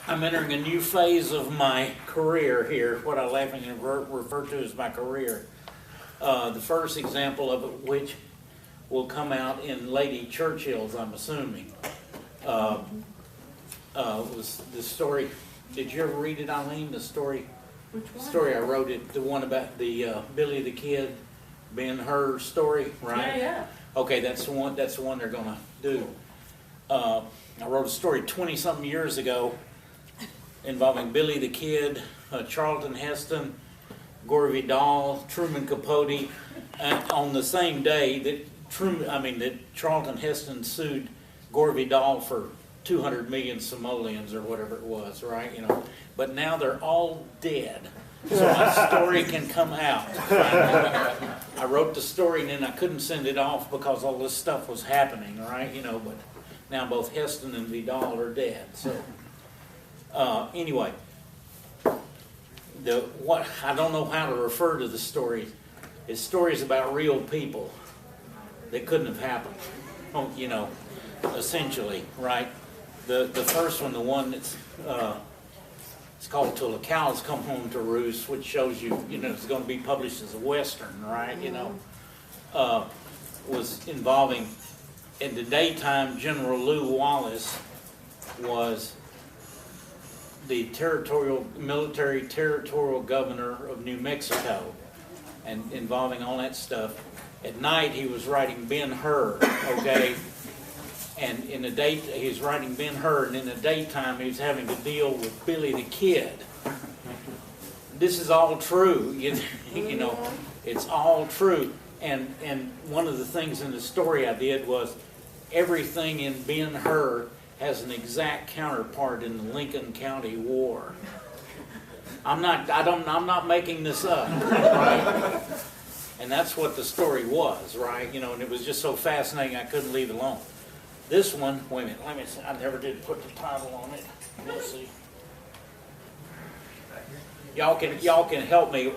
I'm entering a new phase of my career here, what I laughingly refer to as my career. The first example of it, which will come out in Lady Churchill's, I'm assuming, was the story. Did you ever read it, Eileen? The story. Which one? Story I wrote it, the one about the Billy the Kid, Ben-Hur story, right? Yeah. Okay, that's the one. That's the one they're gonna do. I wrote a story 20-something years ago involving Billy the Kid, Charlton Heston, Gore Vidal, Truman Capote, on the same day that Charlton Heston sued Gore Vidal for 200 million simoleons or whatever it was, right? You know, but now they're all dead, so my story can come out. I wrote the story and then I couldn't send it off because all this stuff was happening, right? You know, but now both Heston and Vidal are dead. So anyway, I don't know how to refer to the story. It's stories about real people that couldn't have happened. You know, essentially, right? The first one, the one that's it's called "Till the Cows Come Home to Roost," which shows you, it's going to be published as a Western, right? You know, was involving, in the daytime, General Lew Wallace was the military territorial governor of New Mexico, and involving all that stuff. At night, he was writing Ben-Hur, okay? And in the day, he was writing Ben-Hur, and in the daytime, he was having to deal with Billy the Kid. This is all true, you know, it's all true. And one of the things in the story I did was everything in Ben-Hur has an exact counterpart in the Lincoln County War. I'm not making this up, right? And that's what the story was, right? You know, and it was just so fascinating I couldn't leave it alone. This one, wait a minute, let me see. I never did put the title on it. Let's see. Y'all can help me.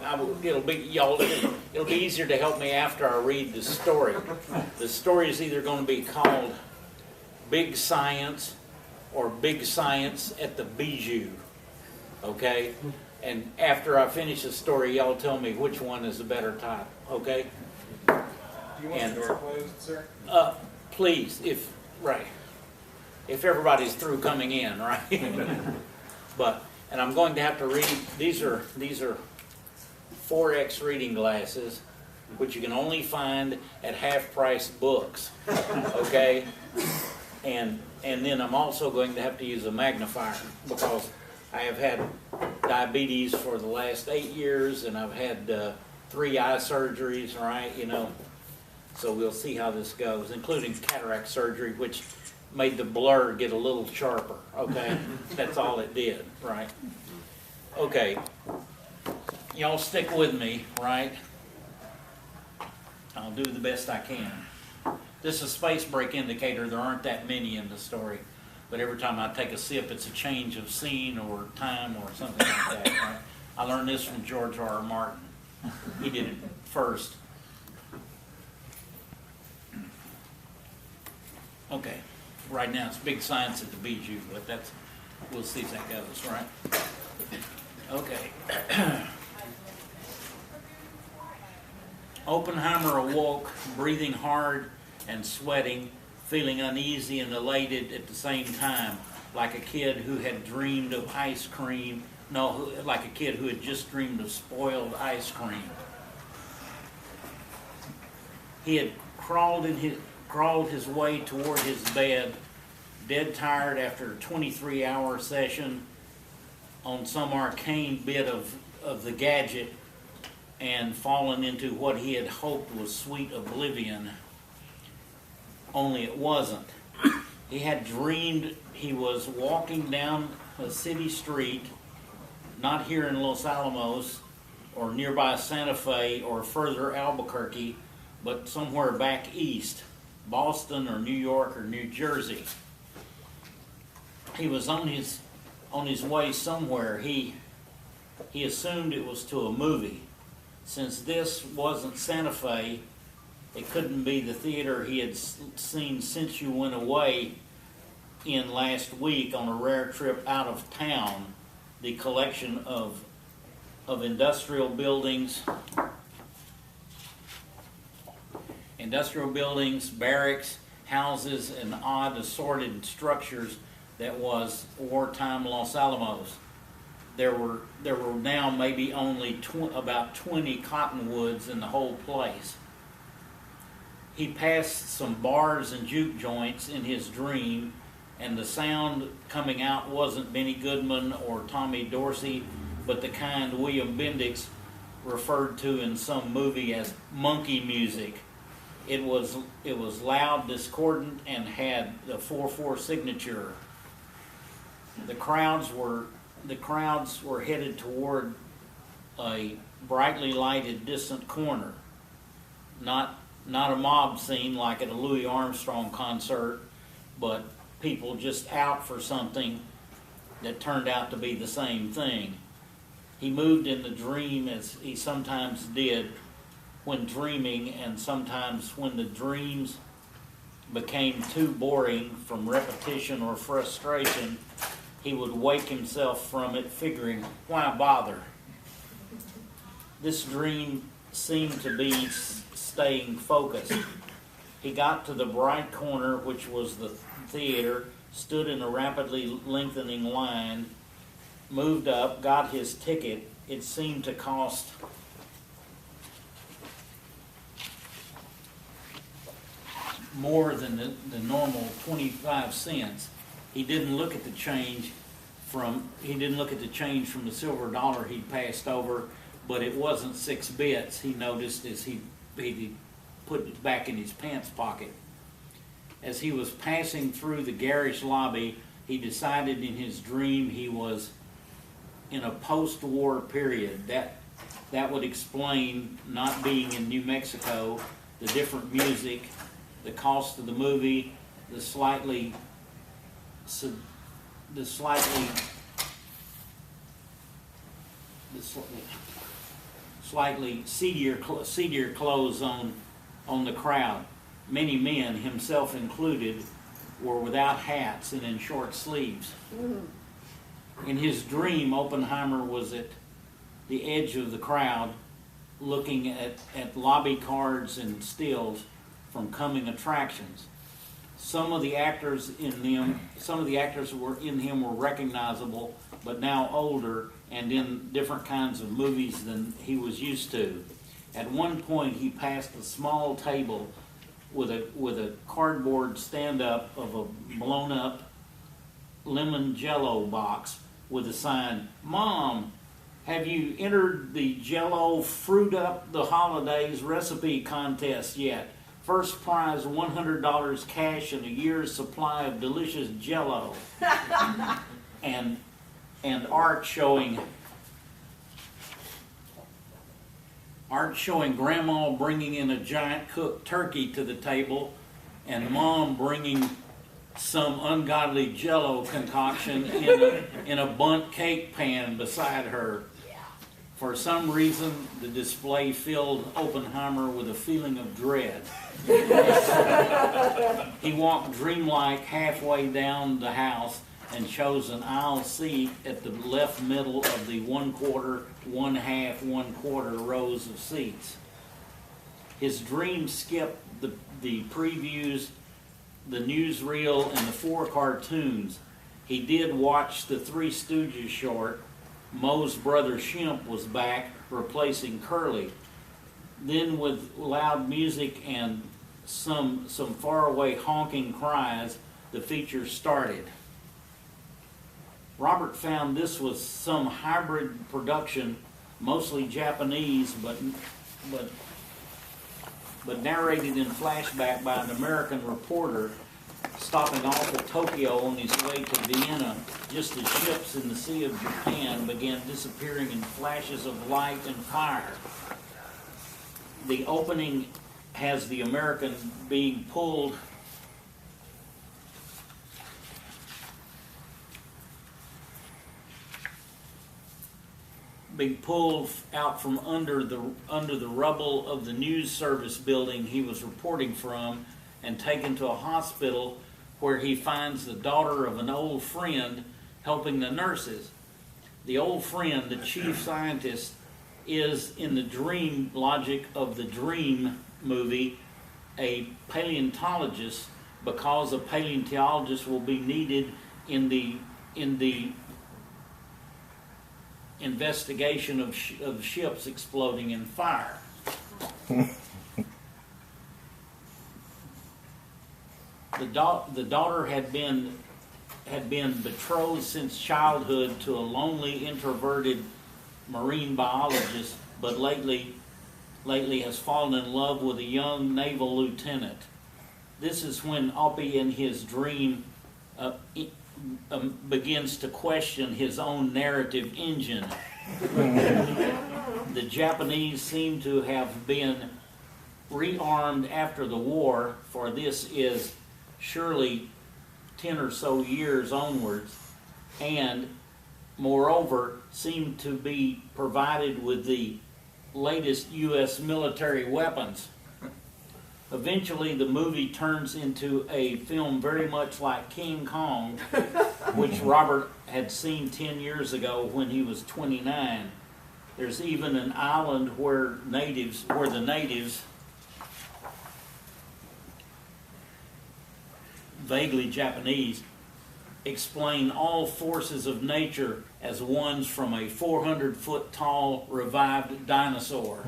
It'll be easier to help me after I read the story. The story is either going to be called Big Science or Big Science at the Bijou. Okay? And after I finish the story, y'all tell me which one is the better title. Okay? Do you want the door closed, sir? Please, if everybody's through coming in, right? And I'm going to have to read. These are 4X reading glasses, which you can only find at half-price books. Okay, and then I'm also going to have to use a magnifier because I have had diabetes for the last 8 years, and I've had 3 eye surgeries. Right, you know. So we'll see how this goes, including cataract surgery, which made the blur get a little sharper, okay? That's all it did, right? Okay. Y'all stick with me, right? I'll do the best I can. This is a space break indicator. There aren't that many in the story, but every time I take a sip, it's a change of scene or time or something like that, right? I learned this from George R.R. Martin. He did it first. Okay, right now it's Big Science at the Bijou, but we'll see if that goes, right? Okay. Oppenheimer awoke, breathing hard and sweating, feeling uneasy and elated at the same time, like a kid who had dreamed of ice cream. No, like a kid who had just dreamed of spoiled ice cream. He had crawled his way toward his bed, dead tired after a 23-hour session on some arcane bit of the gadget, and fallen into what he had hoped was sweet oblivion, only it wasn't. He had dreamed he was walking down a city street, not here in Los Alamos or nearby Santa Fe or further Albuquerque, but somewhere back east, Boston or New York or New Jersey. He was on his way somewhere. He assumed it was to a movie. Since this wasn't Santa Fe, it couldn't be the theater he had seen Since You Went Away in last week on a rare trip out of town the collection of industrial buildings, barracks, houses, and odd assorted structures that was wartime Los Alamos. There were now maybe only about 20 cottonwoods in the whole place. He passed some bars and juke joints in his dream, and the sound coming out wasn't Benny Goodman or Tommy Dorsey, but the kind William Bendix referred to in some movie as monkey music. It was loud, discordant, and had the 4/4 signature. The crowds were headed toward a brightly lighted distant corner. Not a mob scene like at a Louis Armstrong concert, but people just out for something that turned out to be the same thing. He moved in the dream as he sometimes did when dreaming, and sometimes when the dreams became too boring from repetition or frustration, he would wake himself from it figuring, why bother? This dream seemed to be staying focused. He got to the bright corner, which was the theater, stood in a rapidly lengthening line, moved up, got his ticket. It seemed to cost more than the normal 25 cents. He didn't look at the change from the silver dollar he passed over, but it wasn't 6 bits, he noticed as he put it back in his pants pocket. As he was passing through the garish lobby, he decided in his dream he was in a post-war period. That would explain not being in New Mexico, the different music, the cost of the movie, the slightly seedier clothes on the crowd. Many men, himself included, were without hats and in short sleeves. In his dream, Oppenheimer was at the edge of the crowd, looking at lobby cards and stills from coming attractions. Some of the actors were in him were recognizable, but now older and in different kinds of movies than he was used to. At one point, he passed a small table with a cardboard stand-up of a blown-up lemon Jello box with a sign, "Mom, have you entered the Jello Fruit Up the Holidays recipe contest yet? First prize $100 cash and a year's supply of delicious Jello." and art showing Grandma bringing in a giant cooked turkey to the table, and Mom bringing some ungodly Jello concoction in a bundt cake pan beside her. For some reason, the display filled Oppenheimer with a feeling of dread. He walked dreamlike halfway down the house and chose an aisle seat at the left middle of the 1/4, 1/2, 1/4 rows of seats. His dream skipped the previews, the newsreel, and the 4 cartoons. He did watch the Three Stooges short. Moe's brother Shemp was back, replacing Curly. Then, with loud music and some faraway honking cries, the feature started. Robert found this was some hybrid production, mostly Japanese, but narrated in flashback by an American reporter stopping off at Tokyo on his way to Vienna just as ships in the Sea of Japan began disappearing in flashes of light and fire. The opening has the American being pulled out from under the rubble of the news service building he was reporting from and taken to a hospital where he finds the daughter of an old friend helping the nurses. The old friend, the chief scientist, is, in the dream logic of the Dream movie, a paleontologist, because a paleontologist will be needed in the investigation of ships exploding in fire. The daughter had been betrothed since childhood to a lonely, introverted marine biologist, but lately has fallen in love with a young naval lieutenant. This is when Opie, in his dream, begins to question his own narrative engine. The Japanese seem to have been rearmed after the war, for this is surely 10 or so years onwards, and moreover seem to be provided with the latest U.S. military weapons. Eventually the movie turns into a film very much like King Kong, which Robert had seen 10 years ago when he was 29. There's even an island where the natives, vaguely Japanese, explain all forces of nature as ones from a 400-foot tall revived dinosaur.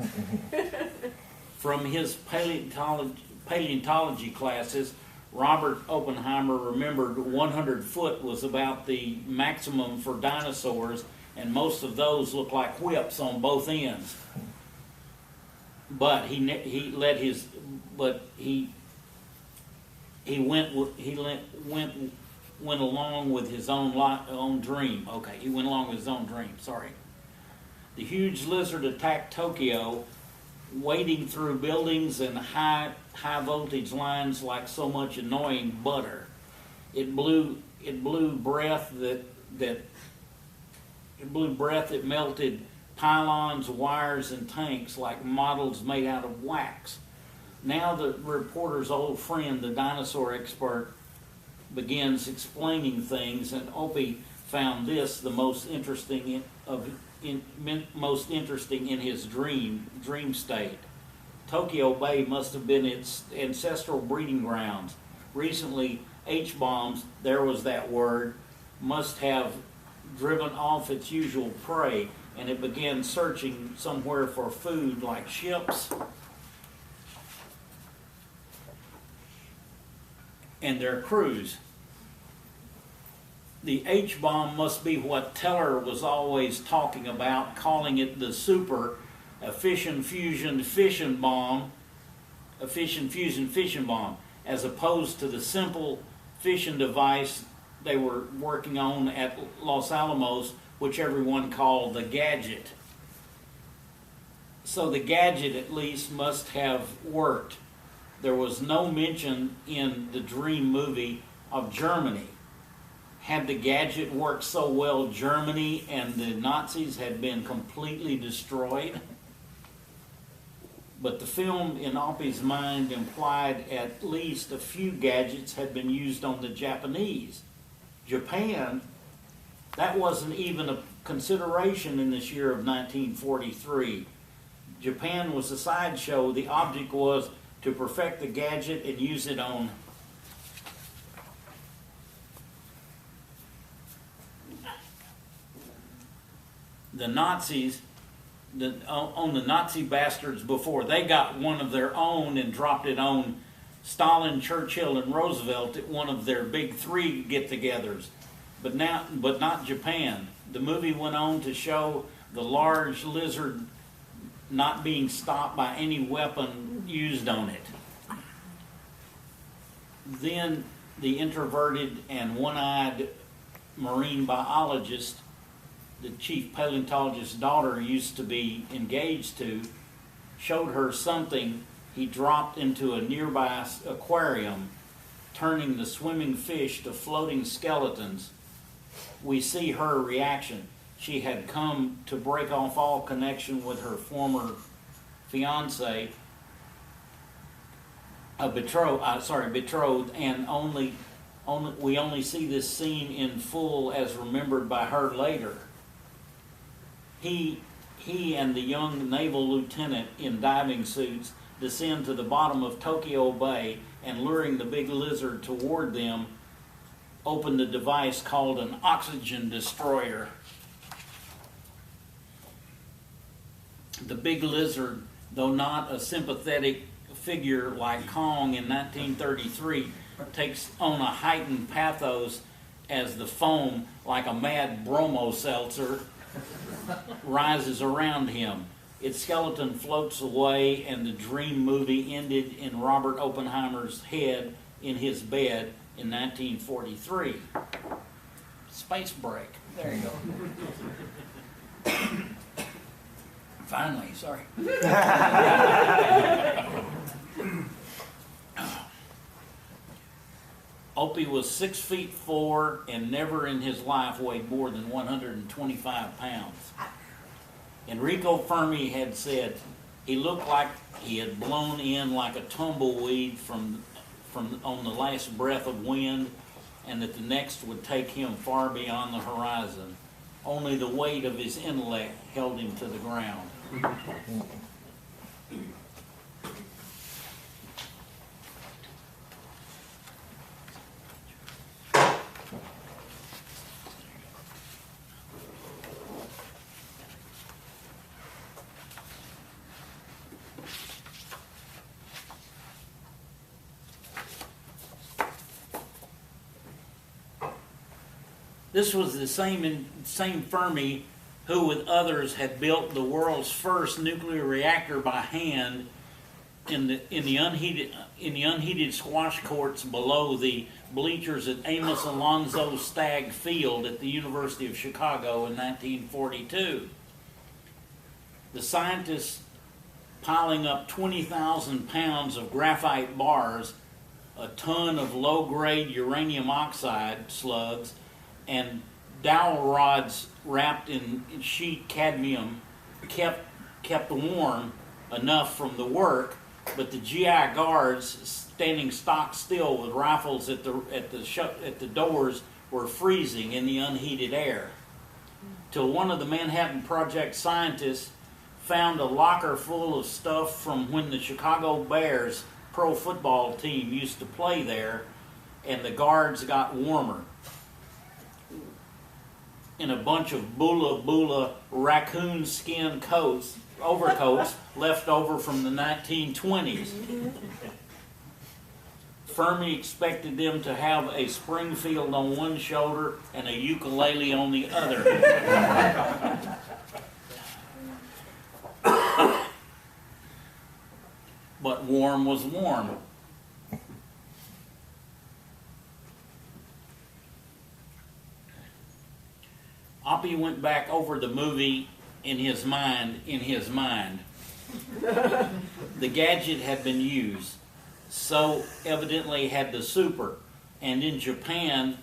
From his paleontology classes, Robert Oppenheimer remembered 100 foot was about the maximum for dinosaurs, and most of those look like whips on both ends. But he went along with his own dream. Okay, he went along with his own dream. Sorry. The huge lizard attacked Tokyo, wading through buildings and high voltage lines like so much annoying butter. It blew breath that melted pylons, wires, and tanks like models made out of wax. Now the reporter's old friend, the dinosaur expert, begins explaining things, and Opie found this the most interesting in his dream state. Tokyo Bay must have been its ancestral breeding grounds. Recently, H-bombs, there was that word, must have driven off its usual prey, and it began searching somewhere for food like ships and their crews. The H-bomb must be what Teller was always talking about, calling it the super, a fission-fusion fission bomb, as opposed to the simple fission device they were working on at Los Alamos, which everyone called the gadget. So the gadget at least must have worked. There was no mention in the Dream movie of Germany. Had the gadget worked so well, Germany and the Nazis had been completely destroyed? But the film, in Opie's mind, implied at least a few gadgets had been used on the Japanese. Japan, that wasn't even a consideration in this year of 1943. Japan was a sideshow. The object was to perfect the gadget and use it on the Nazis, on the Nazi bastards before they got one of their own and dropped it on Stalin, Churchill, and Roosevelt at one of their big three get-togethers. But not Japan. The movie went on to show the large lizard not being stopped by any weapon used on it. Then the introverted and one-eyed marine biologist, the chief paleontologist's daughter used to be engaged to, showed her something he dropped into a nearby aquarium, turning the swimming fish to floating skeletons. We see her reaction. She had come to break off all connection with her former betrothed, and only we only see this scene in full as remembered by her later. He and the young naval lieutenant in diving suits descend to the bottom of Tokyo Bay and, luring the big lizard toward them, open the device called an oxygen destroyer. The big lizard, though not a sympathetic figure like Kong in 1933, takes on a heightened pathos as the foam, like a mad bromo seltzer, rises around him. Its skeleton floats away, and the dream movie ended in Robert Oppenheimer's head in his bed in 1943. Space break. There you go. Finally, sorry. Opie was 6'4" and never in his life weighed more than 125 pounds. Enrico Fermi had said he looked like he had blown in like a tumbleweed from on the last breath of wind, and that the next would take him far beyond the horizon. Only the weight of his intellect held him to the ground. This was the same Fermi who, with others, had built the world's first nuclear reactor by hand in the unheated squash courts below the bleachers at Amos Alonzo Stagg Field at the University of Chicago in 1942. The scientists piling up 20,000 pounds of graphite bars, a ton of low-grade uranium oxide slugs, and dowel rods wrapped in sheet cadmium kept warm enough from the work, but the GI guards standing stock still with rifles at the doors were freezing in the unheated air. Till one of the Manhattan Project scientists found a locker full of stuff from when the Chicago Bears pro football team used to play there, and the guards got warmer in a bunch of bula raccoon skin overcoats left over from the 1920s. Fermi expected them to have a Springfield on one shoulder and a ukulele on the other. But warm was warm. Oppie went back over the movie in his mind. The gadget had been used, so evidently had the super, and in Japan,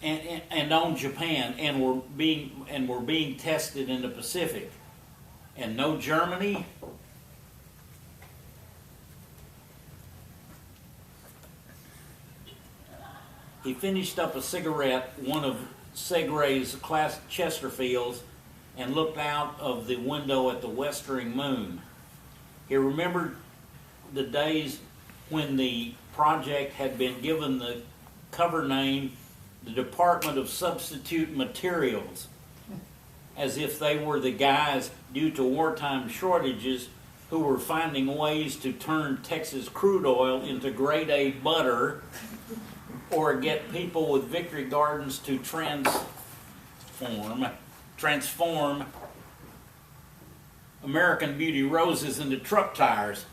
and on Japan, and were being tested in the Pacific, and no Germany. He finished up a cigarette, one of Segre's class Chesterfields, and looked out of the window at the westering moon. He remembered the days when the project had been given the cover name, the Department of Substitute Materials, as if they were the guys, due to wartime shortages, who were finding ways to turn Texas crude oil into grade A butter, or get people with Victory Gardens to transform American Beauty roses into truck tires.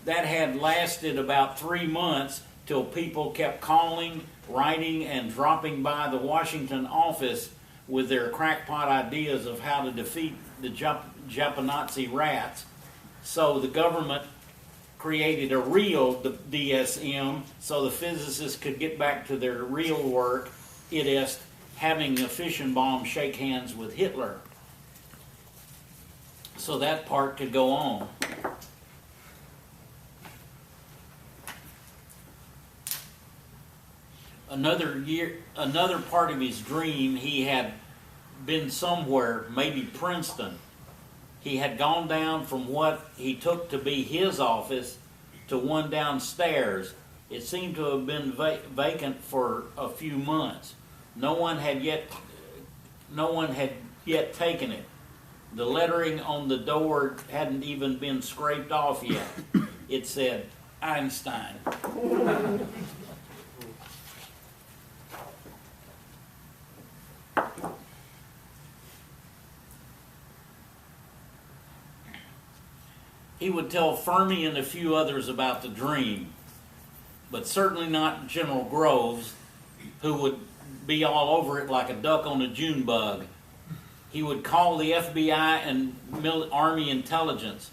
That had lasted about 3 months till people kept calling, writing, and dropping by the Washington office with their crackpot ideas of how to defeat the Japanese rats. So the government created a real DSM so the physicists could get back to their real work, it is having a fission bomb shake hands with Hitler. So that part could go on. another part of his dream, he had been somewhere, maybe Princeton. He had gone down from what he took to be his office to one downstairs. It seemed to have been vacant for a few months. No one had yet taken it. The lettering on the door hadn't even been scraped off yet. It said, Einstein. He would tell Fermi and a few others about the dream, but certainly not General Groves, who would be all over it like a duck on a June bug. He would call the FBI and Army intelligence.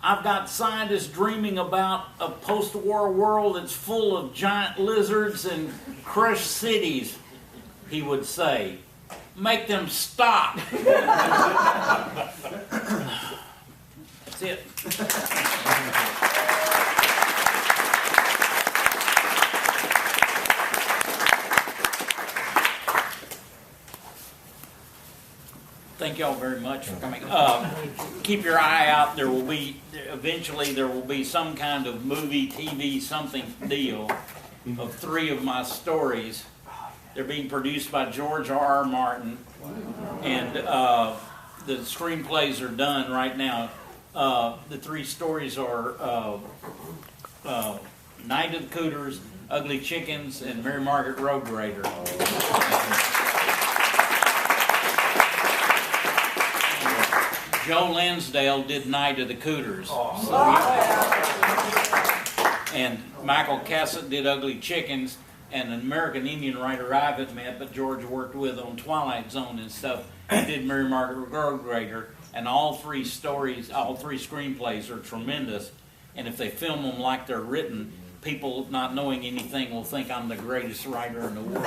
I've got scientists dreaming about a post-war world that's full of giant lizards and crushed cities, he would say. Make them stop. That's it. Thank y'all very much for coming. Keep your eye out. Eventually there will be some kind of movie, TV, something deal of 3 of my stories. They're being produced by George R.R. Martin, and the screenplays are done right now. The 3 stories are Night of the Cooters, Ugly Chickens, and Mary Margaret Road Grader. Joe Lansdale did Night of the Cooters. And Michael Cassett did Ugly Chickens, and an American Indian writer I haven't met, but George worked with on Twilight Zone and stuff, he did Mary Margaret Road Grader. And all 3 stories, all 3 screenplays are tremendous. And if they film them like they're written, people not knowing anything will think I'm the greatest writer in the world.